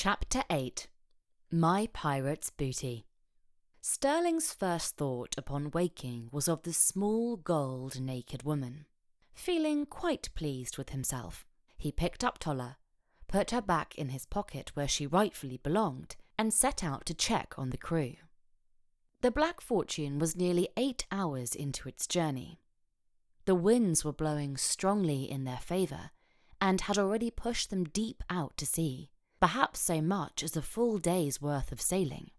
Chapter 8. My Pirate's Booty. Sterling's first thought upon waking was of the small, gold, naked woman. Feeling quite pleased with himself, he picked up Tolla, put her back in his pocket where she rightfully belonged, and set out to check on the crew. The Black Fortune was nearly 8 hours into its journey. The winds were blowing strongly in their favour, and had already pushed them deep out to sea, perhaps so much as a full day's worth of sailing.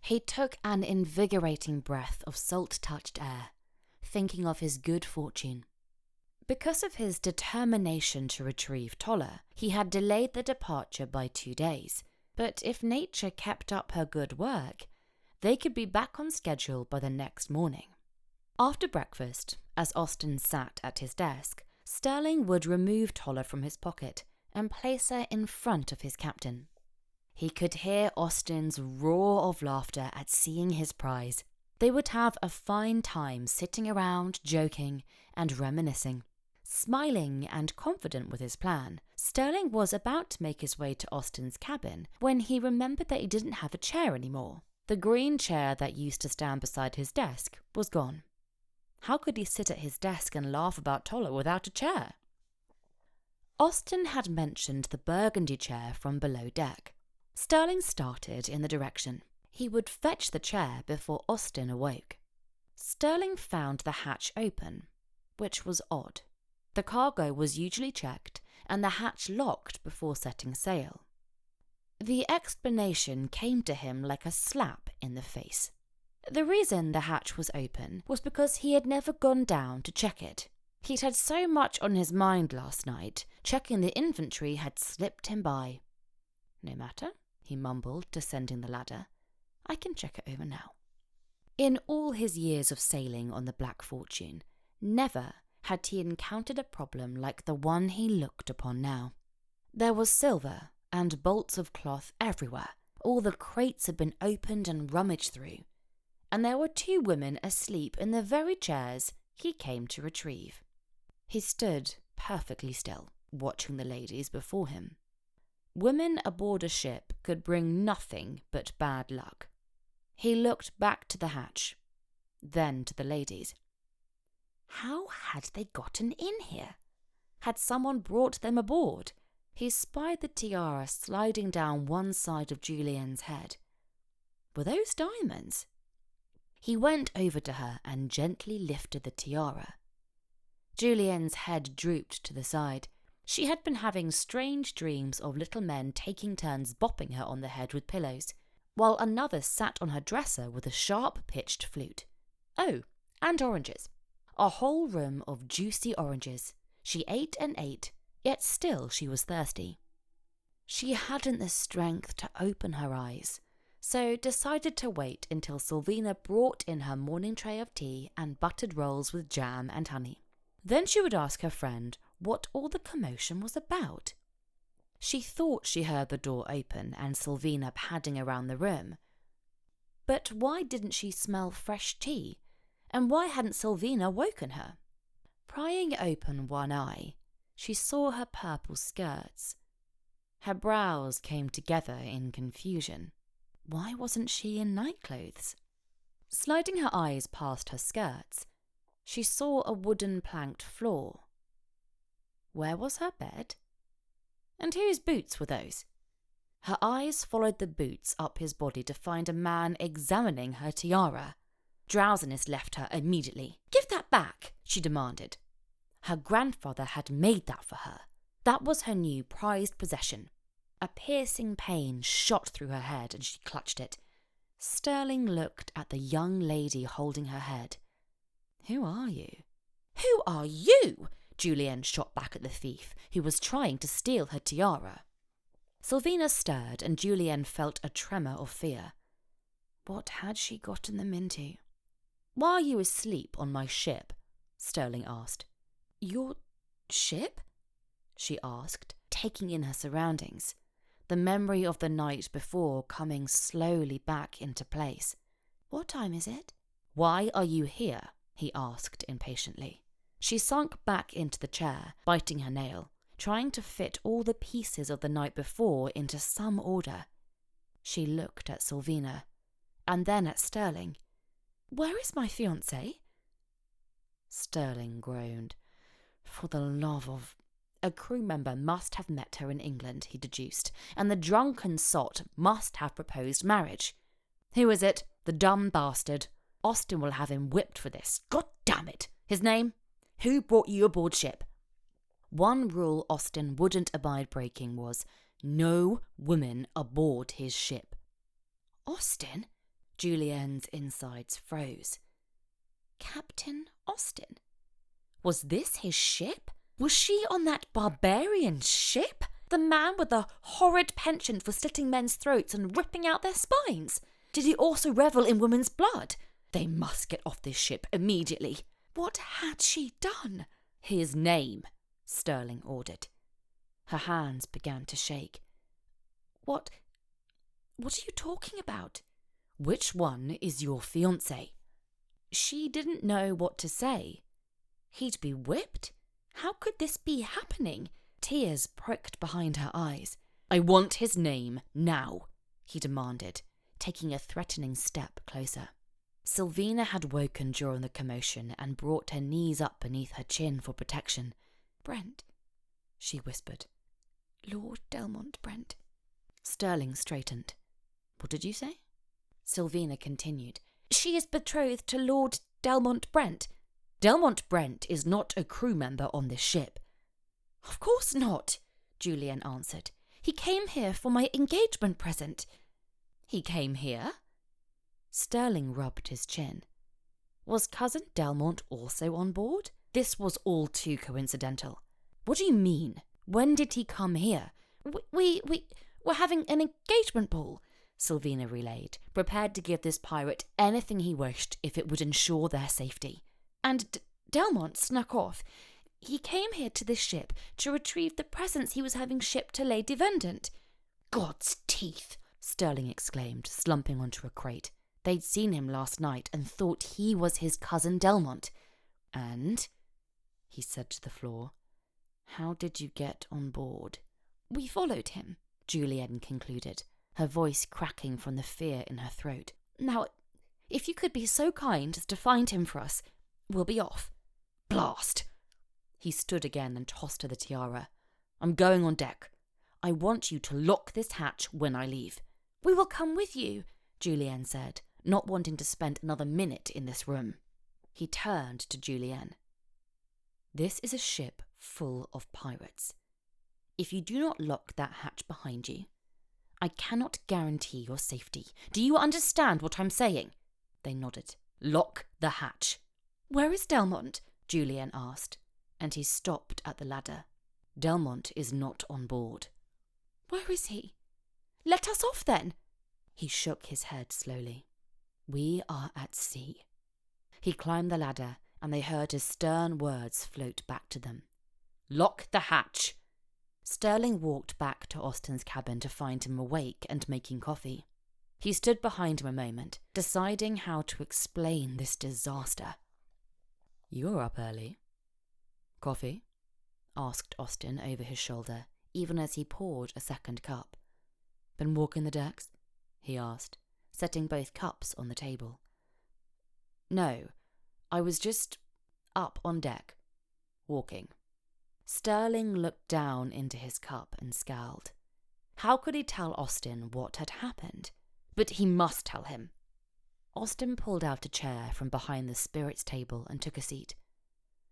He took an invigorating breath of salt-touched air, thinking of his good fortune. Because of his determination to retrieve Tolla, he had delayed the departure by 2 days, but if nature kept up her good work, they could be back on schedule by the next morning. After breakfast, as Austen sat at his desk, Sterling would remove Tolla from his pocket and place her in front of his captain. He could hear Austen's roar of laughter at seeing his prize. They would have a fine time sitting around, joking and reminiscing. Smiling and confident with his plan, Sterling was about to make his way to Austen's cabin when he remembered that he didn't have a chair anymore. The green chair that used to stand beside his desk was gone. How could he sit at his desk and laugh about Tolla without a chair? Austen had mentioned the burgundy chair from below deck. Sterling started in the direction. He would fetch the chair before Austen awoke. Sterling found the hatch open, which was odd. The cargo was usually checked and the hatch locked before setting sail. The explanation came to him like a slap in the face. The reason the hatch was open was because he had never gone down to check it. He'd had so much on his mind last night, checking the inventory had slipped him by. No matter, he mumbled, descending the ladder. I can check it over now. In all his years of sailing on the Black Fortune, never had he encountered a problem like the one he looked upon now. There was silver and bolts of cloth everywhere. All the crates had been opened and rummaged through, and there were 2 women asleep in the very chairs he came to retrieve. He stood perfectly still, watching the ladies before him. Women aboard a ship could bring nothing but bad luck. He looked back to the hatch, then to the ladies. How had they gotten in here? Had someone brought them aboard? He spied the tiara sliding down one side of Julienne's head. Were those diamonds? He went over to her and gently lifted the tiara. Julienne's head drooped to the side. She had been having strange dreams of little men taking turns bopping her on the head with pillows, while another sat on her dresser with a sharp-pitched flute. Oh, and oranges. A whole room of juicy oranges. She ate and ate, yet still she was thirsty. She hadn't the strength to open her eyes, so decided to wait until Sylvina brought in her morning tray of tea and buttered rolls with jam and honey. Then she would ask her friend what all the commotion was about. She thought she heard the door open and Sylvina padding around the room. But why didn't she smell fresh tea? And why hadn't Sylvina woken her? Prying open one eye, she saw her purple skirts. Her brows came together in confusion. Why wasn't she in nightclothes? Sliding her eyes past her skirts, she saw a wooden planked floor. Where was her bed? And whose boots were those? Her eyes followed the boots up his body to find a man examining her tiara. Drowsiness left her immediately. Give that back, she demanded. Her grandfather had made that for her. That was her new prized possession. A piercing pain shot through her head and she clutched it. Sterling looked at the young lady holding her head. Who are you? Who are you? Julienne shot back at the thief, who was trying to steal her tiara. Sylvina stirred and Julienne felt a tremor of fear. What had she gotten them into? Why are you asleep on my ship? Sterling asked. Your ship? She asked, taking in her surroundings, the memory of the night before coming slowly back into place. What time is it? Why are you here? He asked impatiently. She sunk back into the chair, biting her nail, trying to fit all the pieces of the night before into some order. She looked at Sylvina, and then at Sterling. "Where is my fiancé?" Sterling groaned. For the love of... A crew member must have met her in England, he deduced, and the drunken sot must have proposed marriage. "Who is it? The dumb bastard. Austen will have him whipped for this. God damn it! His name? Who brought you aboard ship?" One rule Austen wouldn't abide breaking was no women aboard his ship. Austen? Julienne's insides froze. Captain Austen? Was this his ship? Was she on that barbarian ship? The man with the horrid penchant for slitting men's throats and ripping out their spines? Did he also revel in women's blood? They must get off this ship immediately. What had she done? "His name," Sterling ordered. Her hands began to shake. What are you talking about? "Which one is your fiancé?" She didn't know what to say. He'd be whipped? How could this be happening? Tears pricked behind her eyes. "I want his name now," he demanded, taking a threatening step closer. Sylvina had woken during the commotion and brought her knees up beneath her chin for protection. "Brent," she whispered. "Lord Delmont Brent." Sterling straightened. "What did you say?" Sylvina continued. "She is betrothed to Lord Delmont Brent. Delmont Brent is not a crew member on this ship." "Of course not," Julienne answered. "He came here for my engagement present." "He came here?" Sterling rubbed his chin. Was Cousin Delmont also on board? This was all too coincidental. "What do you mean? When did he come here?" We were having an engagement ball," Sylvina relayed, prepared to give this pirate anything he wished if it would ensure their safety. "And Delmont snuck off. He came here to this ship to retrieve the presents he was having shipped to Lady Vendant." "God's teeth!" Sterling exclaimed, slumping onto a crate. They'd seen him last night and thought he was his cousin Delmont. "And?" he said to the floor. "How did you get on board?" "We followed him," Julienne concluded, her voice cracking from the fear in her throat. "Now, if you could be so kind as to find him for us, we'll be off." "Blast!" He stood again and tossed her the tiara. "I'm going on deck. I want you to lock this hatch when I leave." "We will come with you," Julienne said, not wanting to spend another minute in this room. He turned to Julienne. "This is a ship full of pirates. If you do not lock that hatch behind you, I cannot guarantee your safety. Do you understand what I'm saying?" They nodded. "Lock the hatch." "Where is Delmont?" Julienne asked, and he stopped at the ladder. "Delmont is not on board." "Where is he? Let us off then." He shook his head slowly. "We are at sea." He climbed the ladder, and they heard his stern words float back to them. "Lock the hatch." Sterling walked back to Austen's cabin to find him awake and making coffee. He stood behind him a moment, deciding how to explain this disaster. "You're up early." "Coffee?" asked Austen over his shoulder, even as he poured a second cup. "Been walking the decks?" he asked, setting both cups on the table. "No, I was just up on deck, walking." Sterling looked down into his cup and scowled. How could he tell Austen what had happened? But he must tell him. Austen pulled out a chair from behind the spirits table and took a seat.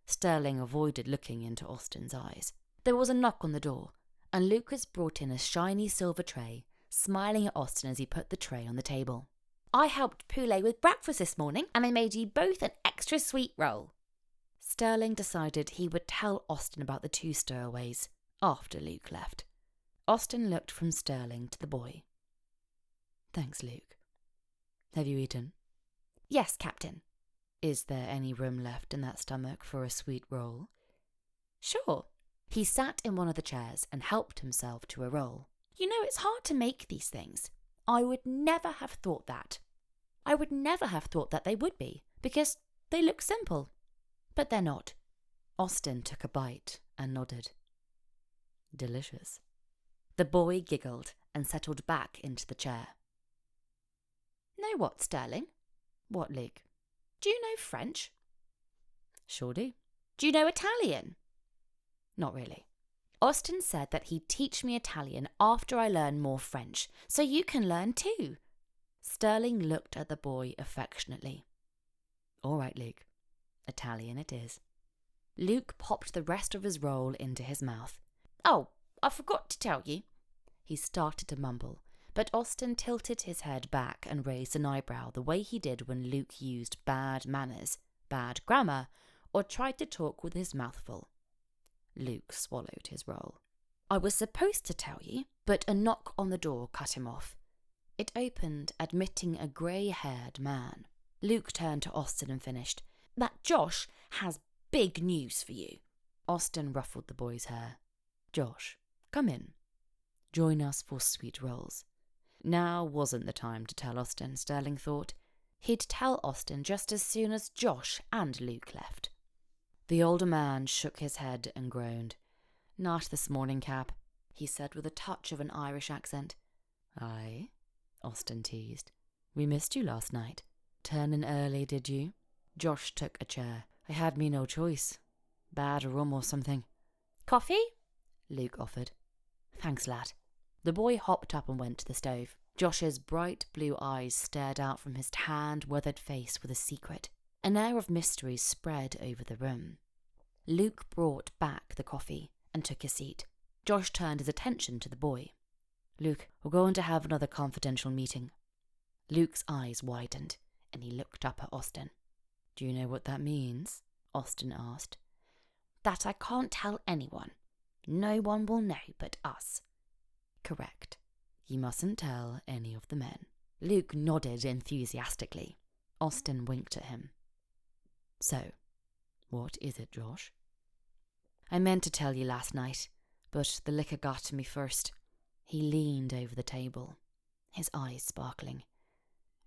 Sterling avoided looking into Austen's eyes. There was a knock on the door, and Lucas brought in a shiny silver tray, smiling at Austen as he put the tray on the table. "I helped Poulet with breakfast this morning, and I made you both an extra sweet roll." Sterling decided he would tell Austen about the two stowaways after Luke left. Austen looked from Sterling to the boy. "Thanks, Luke. Have you eaten?" "Yes, Captain." "Is there any room left in that stomach for a sweet roll?" "Sure." He sat in one of the chairs and helped himself to a roll. "You know, it's hard to make these things. I would never have thought that. I would never have thought that they would be, because they look simple. But they're not." Austen took a bite and nodded. Delicious. The boy giggled and settled back into the chair. Know what, Sterling? What, Luke? Do you know French? Sure do. Do you know Italian? Not really. Austin said that he'd teach me Italian after I learn more French, so you can learn too. Sterling looked at the boy affectionately. All right, Luke. Italian it is. Luke popped the rest of his roll into his mouth. Oh, I forgot to tell you. He started to mumble, but Austin tilted his head back and raised an eyebrow the way he did when Luke used bad manners, bad grammar, or tried to talk with his mouth full. Luke swallowed his roll. I was supposed to tell you, but a knock on the door cut him off. It opened, admitting a grey-haired man. Luke turned to Austin and finished. That Josh has big news for you. Austin ruffled the boy's hair. Josh, come in. Join us for sweet rolls. Now wasn't the time to tell Austin, Sterling thought. He'd tell Austin just as soon as Josh and Luke left. The older man shook his head and groaned. Not this morning, Cap, he said with a touch of an Irish accent. Aye, Austin teased. We missed you last night. Turnin' early, did you? Josh took a chair. I had me no choice. Bad rum or something. Coffee? Luke offered. Thanks, lad. The boy hopped up and went to the stove. Josh's bright blue eyes stared out from his tanned, weathered face with a secret. An air of mystery spread over the room. Luke brought back the coffee and took his seat. Josh turned his attention to the boy. Luke, we're going to have another confidential meeting. Luke's eyes widened, and he looked up at Austin. Do you know what that means? Austin asked. That I can't tell anyone. No one will know but us. Correct. You mustn't tell any of the men. Luke nodded enthusiastically. Austin winked at him. So, what is it, Josh? I meant to tell you last night, but the liquor got to me first. He leaned over the table, his eyes sparkling.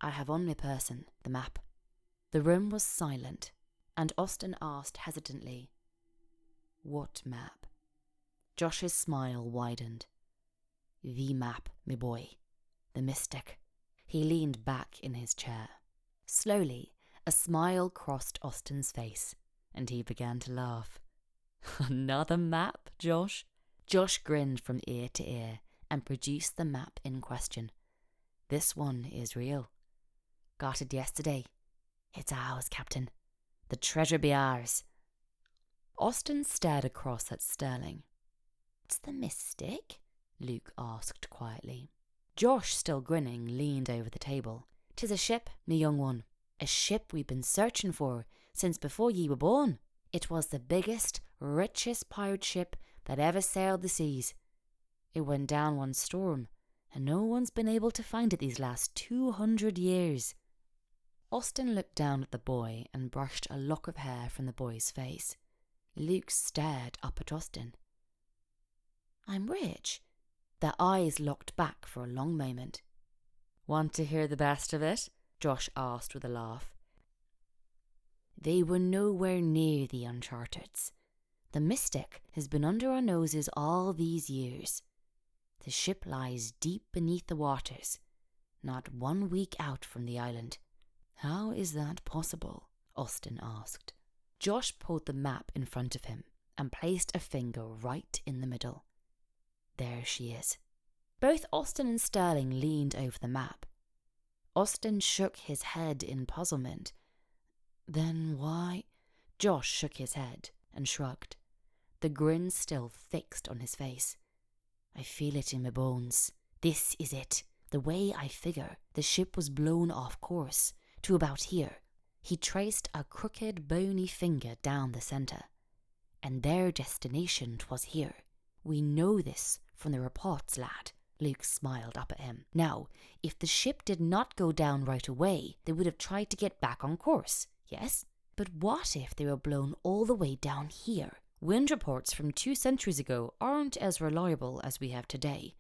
I have on my person the map. The room was silent, and Austin asked hesitantly, What map? Josh's smile widened. The map, me boy. The mystic. He leaned back in his chair. Slowly, a smile crossed Austin's face, and he began to laugh. Another map, Josh? Josh grinned from ear to ear and produced the map in question. This one is real. Got it yesterday. It's ours, Captain. The treasure be ours. Austin stared across at Sterling. What's the mystic? Luke asked quietly. Josh, still grinning, leaned over the table. 'Tis a ship, me young one. A ship we've been searching for since before ye were born. It was the biggest, richest pirate ship that ever sailed the seas. It went down one storm, and no one's been able to find it these last 200 years. Austin looked down at the boy and brushed a lock of hair from the boy's face. Luke stared up at Austin. I'm rich. Their eyes locked back for a long moment. Want to hear the best of it? Josh asked with a laugh. They were nowhere near the Uncharteds. The mystic has been under our noses all these years. The ship lies deep beneath the waters, not 1 week out from the island. How is that possible? Austin asked. Josh pulled the map in front of him and placed a finger right in the middle. There she is. Both Austin and Sterling leaned over the map. Austin shook his head in puzzlement. Then why? Josh shook his head and shrugged, the grin still fixed on his face. I feel it in my bones. This is it. The way I figure, the ship was blown off course to about here. He traced a crooked, bony finger down the centre. And their destination 'twas here. We know this from the reports, lad. Luke smiled up at him. Now, if the ship did not go down right away, they would have tried to get back on course, yes? But what if they were blown all the way down here? Wind reports from 2 centuries ago aren't as reliable as we have today.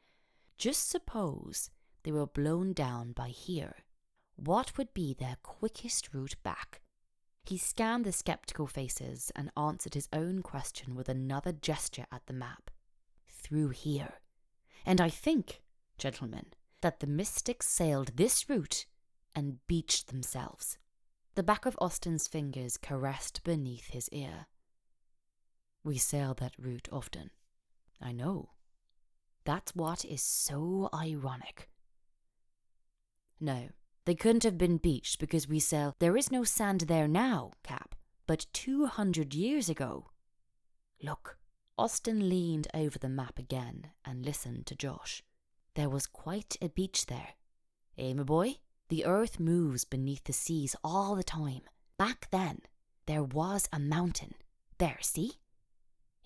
Just suppose they were blown down by here. What would be their quickest route back? He scanned the skeptical faces and answered his own question with another gesture at the map. through here. And I think, gentlemen, that the mystics sailed this route and beached themselves." The back of Austen's fingers caressed beneath his ear. "We sail that route often." "I know. That's what is so ironic." "No, they couldn't have been beached because we sail. There is no sand there now, Cap, but 200 years ago. Look." Austen leaned over the map again and listened to Josh. "There was quite a beach there. Eh, my boy? The earth moves beneath the seas all the time. Back then, there was a mountain. There, see?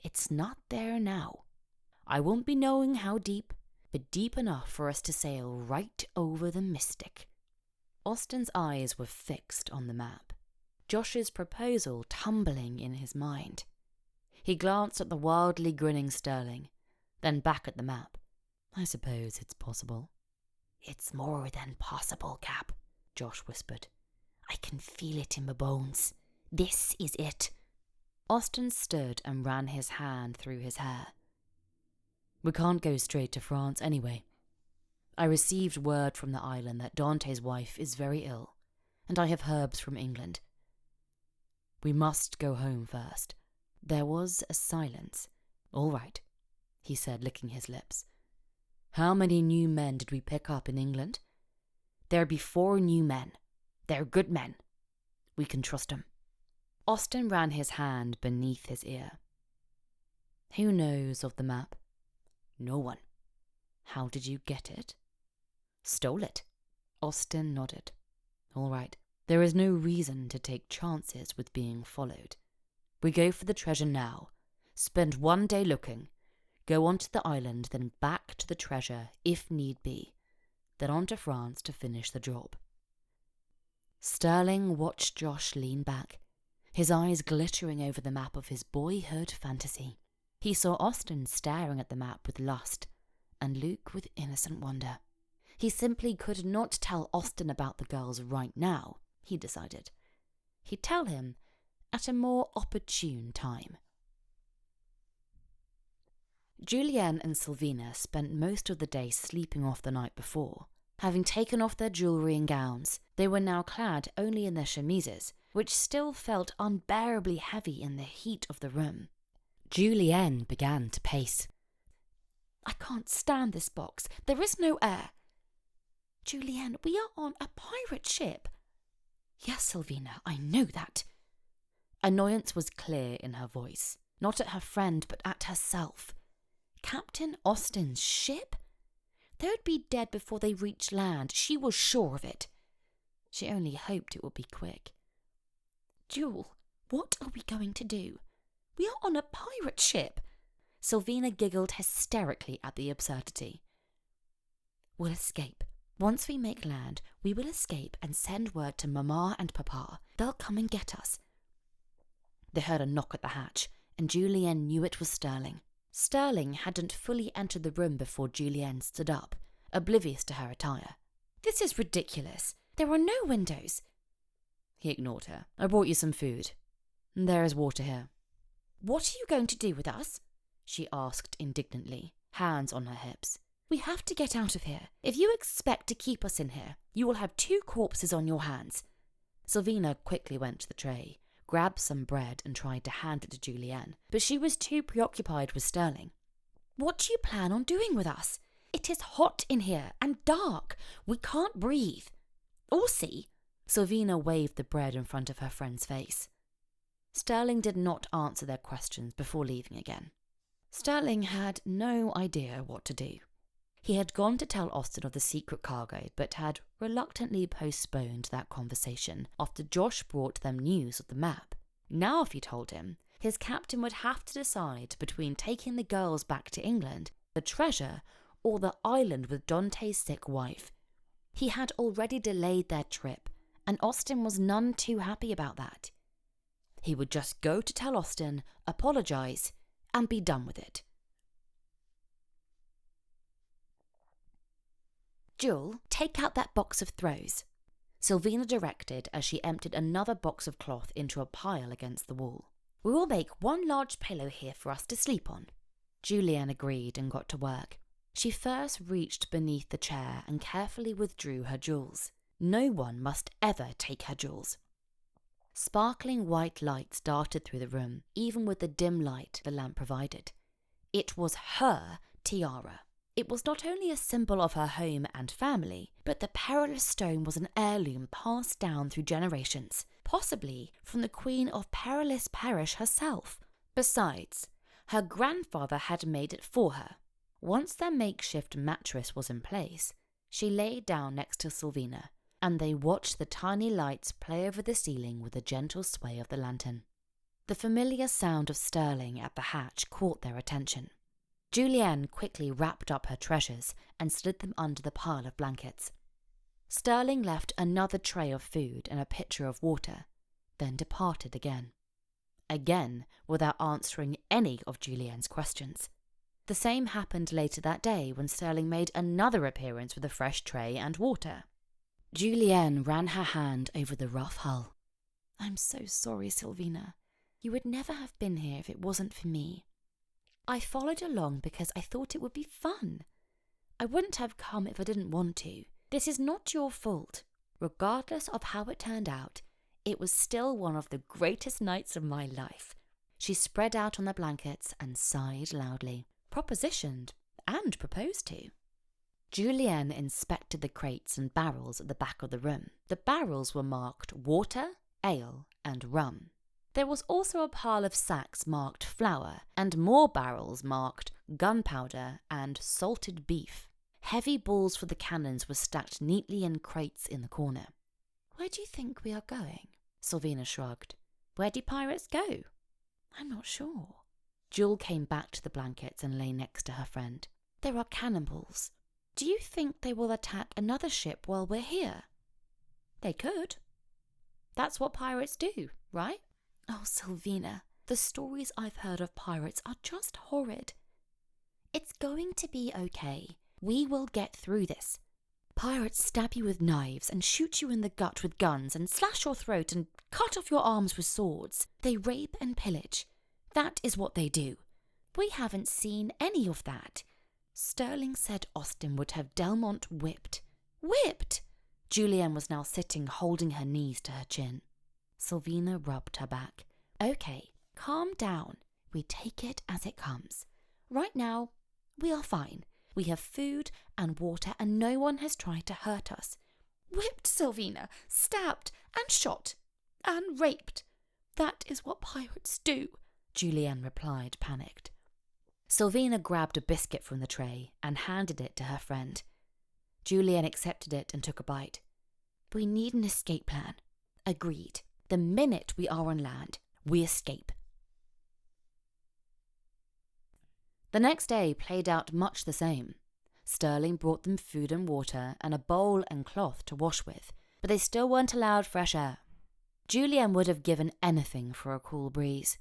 It's not there now. I won't be knowing how deep, but deep enough for us to sail right over the Mystic." Austen's eyes were fixed on the map, Josh's proposal tumbling in his mind. He glanced at the wildly grinning Sterling, then back at the map. "I suppose it's possible." "It's more than possible, Cap," Josh whispered. "I can feel it in my bones. This is it." Austen stood and ran his hand through his hair. "We can't go straight to France anyway. I received word from the island that Dante's wife is very ill, and I have herbs from England. We must go home first." There was a silence. "All right," he said, licking his lips. "How many new men did we pick up in England?" "There be 4 new men. They're good men. We can trust 'em." Austen ran his hand beneath his ear. "Who knows of the map?" "No one." "How did you get it?" "Stole it." Austen nodded. "All right. There is no reason to take chances with being followed. We go for the treasure now, spend 1 day looking, go on to the island, then back to the treasure if need be, then on to France to finish the job." Sterling watched Josh lean back, his eyes glittering over the map of his boyhood fantasy. He saw Austen staring at the map with lust, and Luke with innocent wonder. He simply could not tell Austen about the girls right now, he decided. He'd tell him at a more opportune time. Julienne and Sylvina spent most of the day sleeping off the night before. Having taken off their jewellery and gowns, they were now clad only in their chemises, which still felt unbearably heavy in the heat of the room. Julienne began to pace. "I can't stand this box. There is no air." "Julienne, we are on a pirate ship." "Yes, Sylvina, I know that." Annoyance was clear in her voice, not at her friend but at herself. Captain Austen's ship? They'd be dead before they reached land, she was sure of it. She only hoped it would be quick. "Jewel, what are we going to do? We are on a pirate ship." Sylvina giggled hysterically at the absurdity. "We'll escape. Once we make land, we will escape and send word to Mama and Papa. They'll come and get us." They heard a knock at the hatch, and Julienne knew it was Sterling. Sterling hadn't fully entered the room before Julienne stood up, oblivious to her attire. "This is ridiculous. There are no windows." He ignored her. "I brought you some food. There is water here." "What are you going to do with us?" she asked indignantly, hands on her hips. "We have to get out of here. If you expect to keep us in here, you will have 2 corpses on your hands." Sylvina quickly went to the tray, grabbed some bread and tried to hand it to Julienne, but she was too preoccupied with Sterling. "What do you plan on doing with us? It is hot in here and dark. We can't breathe. Or see." Sylvina waved the bread in front of her friend's face. Sterling did not answer their questions before leaving again. Sterling had no idea what to do. He had gone to tell Austen of the secret cargo, but had reluctantly postponed that conversation after Josh brought them news of the map. Now if he told him, his captain would have to decide between taking the girls back to England, the treasure, or the island with Dante's sick wife. He had already delayed their trip, and Austen was none too happy about that. He would just go to tell Austen, apologise, and be done with it. "Jewel, take out that box of throws," Sylvina directed as she emptied another box of cloth into a pile against the wall. "We will make one large pillow here for us to sleep on." Julienne agreed and got to work. She first reached beneath the chair and carefully withdrew her jewels. No one must ever take her jewels. Sparkling white lights darted through the room, even with the dim light the lamp provided. It was her tiara. It was not only a symbol of her home and family, but the perilous stone was an heirloom passed down through generations, possibly from the Queen of Perilous Parish herself. Besides, her grandfather had made it for her. Once their makeshift mattress was in place, she lay down next to Silvina, and they watched the tiny lights play over the ceiling with the gentle sway of the lantern. The familiar sound of Sterling at the hatch caught their attention. Julienne quickly wrapped up her treasures and slid them under the pile of blankets. Sterling left another tray of food and a pitcher of water, then departed again. Again, without answering any of Julienne's questions. The same happened later that day when Sterling made another appearance with a fresh tray and water. Julienne ran her hand over the rough hull. "I'm so sorry, Silvina. You would never have been here if it wasn't for me. I followed along because I thought it would be fun. I wouldn't have come if I didn't want to. This is not your fault. Regardless of how it turned out, it was still one of the greatest nights of my life." She spread out on the blankets and sighed loudly. Propositioned and proposed to. Julienne inspected the crates and barrels at the back of the room. The barrels were marked water, ale, and rum. There was also a pile of sacks marked flour, and more barrels marked gunpowder and salted beef. Heavy balls for the cannons were stacked neatly in crates in the corner. "Where do you think we are going?" Silvina shrugged. "Where do pirates go?" "I'm not sure." Jewel came back to the blankets and lay next to her friend. "There are cannonballs. Do you think they will attack another ship while we're here?" "They could. That's what pirates do, right?" "Oh, Silvina, the stories I've heard of pirates are just horrid." "It's going to be okay. We will get through this. Pirates stab you with knives and shoot you in the gut with guns and slash your throat and cut off your arms with swords. They rape and pillage. That is what they do. We haven't seen any of that. Sterling said Austin would have Delmont whipped." "Whipped?" Julienne was now sitting holding her knees to her chin. Silvina rubbed her back. "Okay, calm down. We take it as it comes. Right now, we are fine. We have food and water and no one has tried to hurt us." "Whipped, Silvina, stabbed and shot and raped. That is what pirates do," Julienne replied, panicked. Silvina grabbed a biscuit from the tray and handed it to her friend. Julienne accepted it and took a bite. "We need an escape plan." "Agreed. The minute we are on land, we escape." The next day played out much the same. Sterling brought them food and water and a bowl and cloth to wash with, but they still weren't allowed fresh air. Julienne would have given anything for a cool breeze.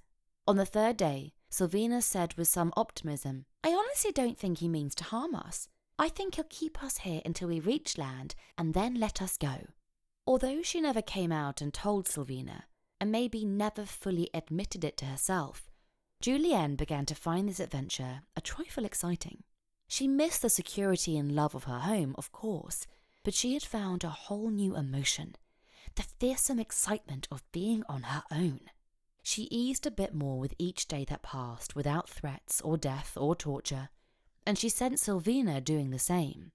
On the third day, Silvina said with some optimism, "I honestly don't think he means to harm us. I think he'll keep us here until we reach land and then let us go." Although she never came out and told Silvina, and maybe never fully admitted it to herself, Julienne began to find this adventure a trifle exciting. She missed the security and love of her home, of course, but she had found a whole new emotion, the fearsome excitement of being on her own. She eased a bit more with each day that passed without threats or death or torture, and she sensed Silvina doing the same.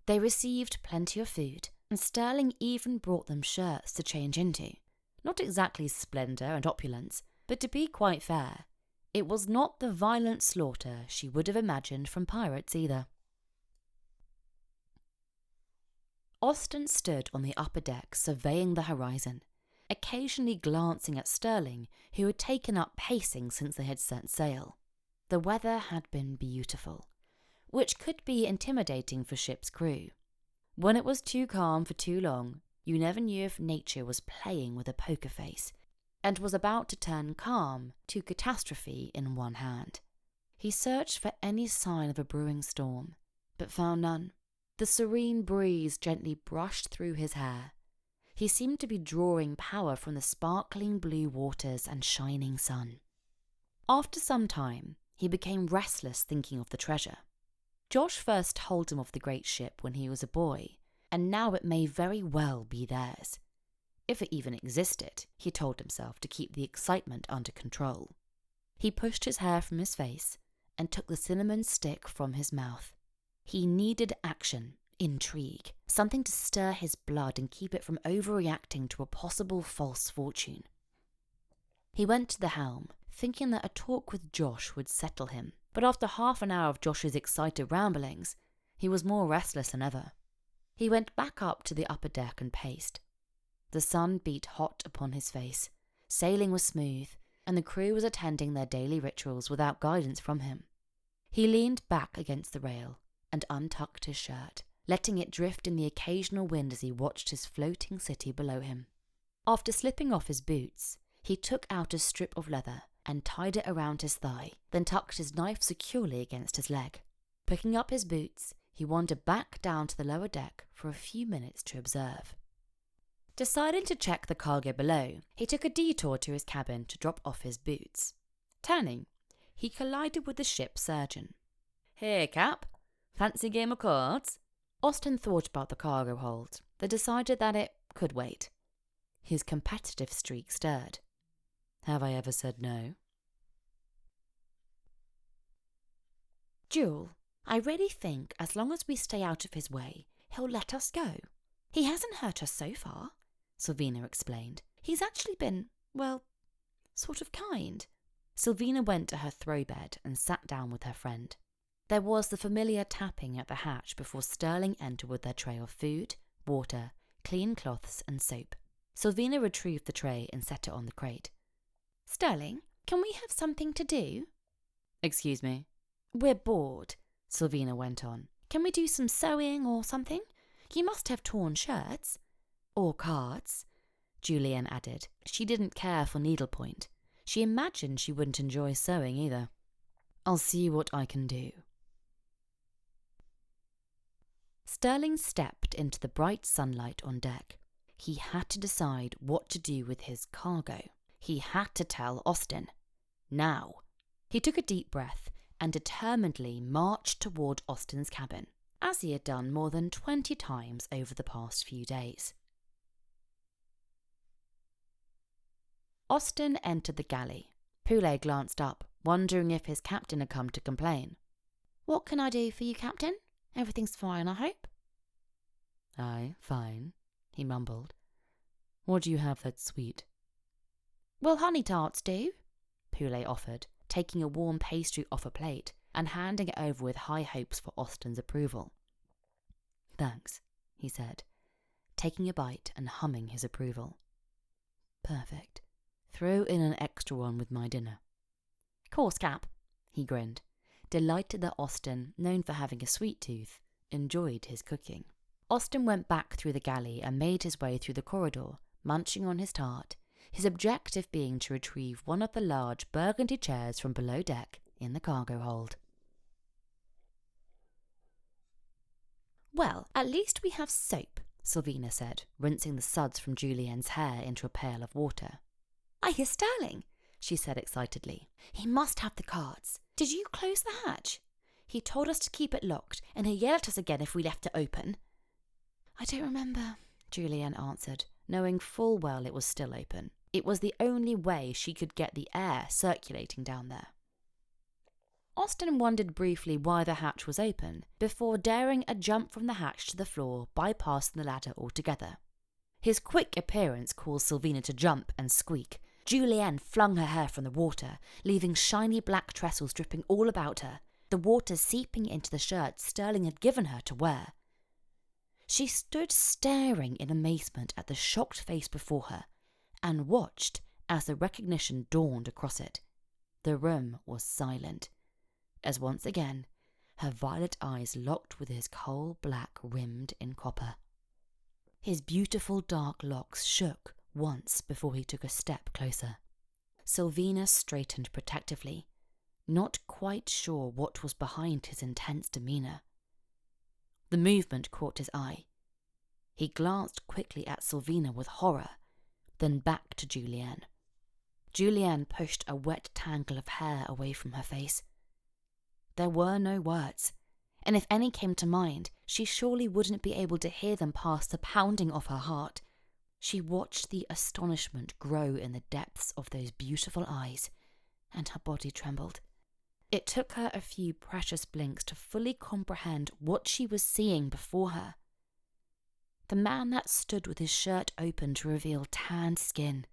They received plenty of food, and Sterling even brought them shirts to change into. Not exactly splendour and opulence, but to be quite fair, it was not the violent slaughter she would have imagined from pirates either. Austin stood on the upper deck surveying the horizon, occasionally glancing at Sterling, who had taken up pacing since they had set sail. The weather had been beautiful, which could be intimidating for ship's crew. When it was too calm for too long, you never knew if nature was playing with a poker face, and was about to turn calm to catastrophe in one hand. He searched for any sign of a brewing storm, but found none. The serene breeze gently brushed through his hair. He seemed to be drawing power from the sparkling blue waters and shining sun. After some time, He became restless thinking of the treasure. Josh first told him of the great ship when he was a boy, and now it may very well be theirs. If it even existed, he told himself to keep the excitement under control. He pushed his hair from his face and took the cinnamon stick from his mouth. He needed action, intrigue, something to stir his blood and keep it from overreacting to a possible false fortune. He went to the helm, thinking that a talk with Josh would settle him, but after half an hour of Josh's excited ramblings, he was more restless than ever. He went back up to the upper deck and paced. The sun beat hot upon his face, sailing was smooth, and the crew was attending their daily rituals without guidance from him. He leaned back against the rail and untucked his shirt, letting it drift in the occasional wind as he watched his floating city below him. After slipping off his boots, he took out a strip of leather and tied it around his thigh, then tucked his knife securely against his leg. Picking up his boots, he wandered back down to the lower deck for a few minutes to observe. Deciding to check the cargo below, he took a detour to his cabin to drop off his boots. Turning, he collided with the ship's surgeon. "Here, Cap. Fancy a game of cards?" Austin thought about the cargo hold, then decided that it could wait. His competitive streak stirred. Have I ever said no? "Jule, I really think as long as we stay out of his way, he'll let us go. He hasn't hurt us so far," Sylvina explained. "He's actually been, well, sort of kind." Sylvina went to her throw bed and sat down with her friend. There was the familiar tapping at the hatch before Sterling entered with their tray of food, water, clean cloths and soap. Sylvina retrieved the tray and set it on the crate. "Sterling, can we have something to do?" "Excuse me?" "We're bored," Sylvina went on. "Can we do some sewing or something? You must have torn shirts." "Or cards," Julienne added. She didn't care for needlepoint. She imagined she wouldn't enjoy sewing either. "I'll see what I can do." Sterling stepped into the bright sunlight on deck. He had to decide what to do with his cargo. He had to tell Austin. Now. He took a deep breath and determinedly marched toward Austin's cabin, as he had done more than 20 times over the past few days. Austin entered the galley. Poulet glanced up, wondering if his captain had come to complain. "What can I do for you, Captain? Everything's fine, I hope?" "Aye, fine," he mumbled. "What do you have that's sweet?" "Well, honey tarts do," Poulet offered, taking a warm pastry off a plate and handing it over with high hopes for Austin's approval. "Thanks," he said, taking a bite and humming his approval. "Perfect. Throw in an extra one with my dinner." "Course, Cap," he grinned, delighted that Austin, known for having a sweet tooth, enjoyed his cooking. Austin went back through the galley and made his way through the corridor, munching on his tart, his objective being to retrieve one of the large burgundy chairs from below deck in the cargo hold. "Well, at least we have soap," Sylvina said, rinsing the suds from Julienne's hair into a pail of water. "I hear Sterling," she said excitedly. "He must have the cards. Did you close the hatch? He told us to keep it locked, and he'll yell at us again if we left it open." "I don't remember," Julienne answered, knowing full well it was still open. It was the only way she could get the air circulating down there. Austin wondered briefly why the hatch was open, before daring a jump from the hatch to the floor, bypassing the ladder altogether. His quick appearance caused Sylvina to jump and squeak. Julienne flung her hair from the water, leaving shiny black trestles dripping all about her, the water seeping into the shirt Sterling had given her to wear. She stood staring in amazement at the shocked face before her, and watched as the recognition dawned across it. The room was silent, as once again her violet eyes locked with his coal black rimmed in copper. His beautiful dark locks shook once before he took a step closer. Sylvina straightened protectively, not quite sure what was behind his intense demeanour. The movement caught his eye. He glanced quickly at Sylvina with horror, then back to Julienne. Julienne pushed a wet tangle of hair away from her face. There were no words, and if any came to mind, she surely wouldn't be able to hear them past the pounding of her heart. She watched the astonishment grow in the depths of those beautiful eyes, and her body trembled. It took her a few precious blinks to fully comprehend what she was seeing before her. The man that stood with his shirt open to reveal tanned skin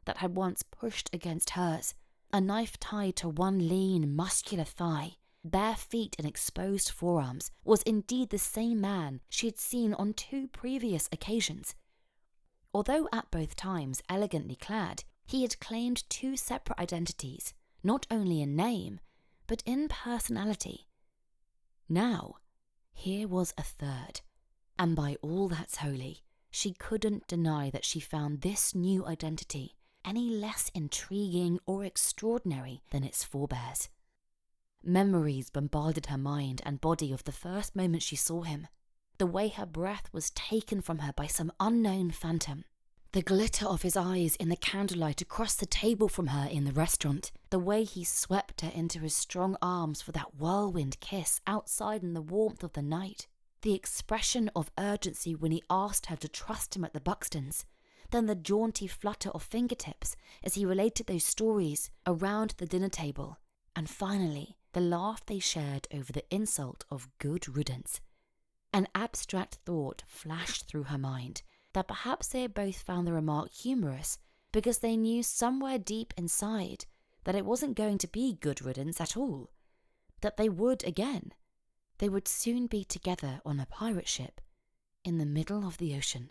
that had once pushed against hers, a knife tied to one lean, muscular thigh, bare feet and exposed forearms, was indeed the same man she had seen on 2 previous occasions. Although at both times elegantly clad, he had claimed 2 separate identities, not only in name, but in personality. Now, here was a third, and by all that's holy, she couldn't deny that she found this new identity any less intriguing or extraordinary than its forebears. Memories bombarded her mind and body of the first moment she saw him, the way her breath was taken from her by some unknown phantom, the glitter of his eyes in the candlelight across the table from her in the restaurant, the way he swept her into his strong arms for that whirlwind kiss outside in the warmth of the night, the expression of urgency when he asked her to trust him at the Buxtons, then the jaunty flutter of fingertips as he related those stories around the dinner table, and finally the laugh they shared over the insult of good riddance. An abstract thought flashed through her mind that perhaps they had both found the remark humorous because they knew somewhere deep inside that it wasn't going to be good riddance at all, that they would again. They would soon be together on a pirate ship in the middle of the ocean.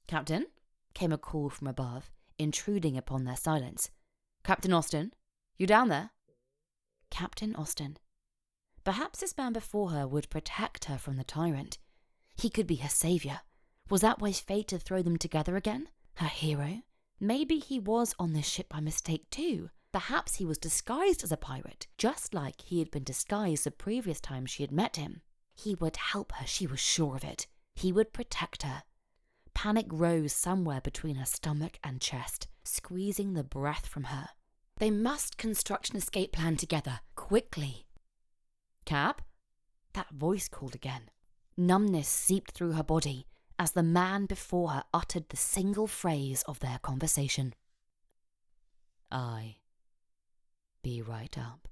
"Captain?" came a call from above, intruding upon their silence. "Captain Austen? You down there?" Captain Austen. Perhaps this man before her would protect her from the tyrant. He could be her saviour. Was that why fate had thrown them together again? Her hero? Maybe he was on this ship by mistake too. Perhaps he was disguised as a pirate, just like he had been disguised the previous time she had met him. He would help her, she was sure of it. He would protect her. Panic rose somewhere between her stomach and chest, squeezing the breath from her. They must construct an escape plan together, quickly. "Cap?" That voice called again. Numbness seeped through her body as the man before her uttered the single phrase of their conversation. "I be right up."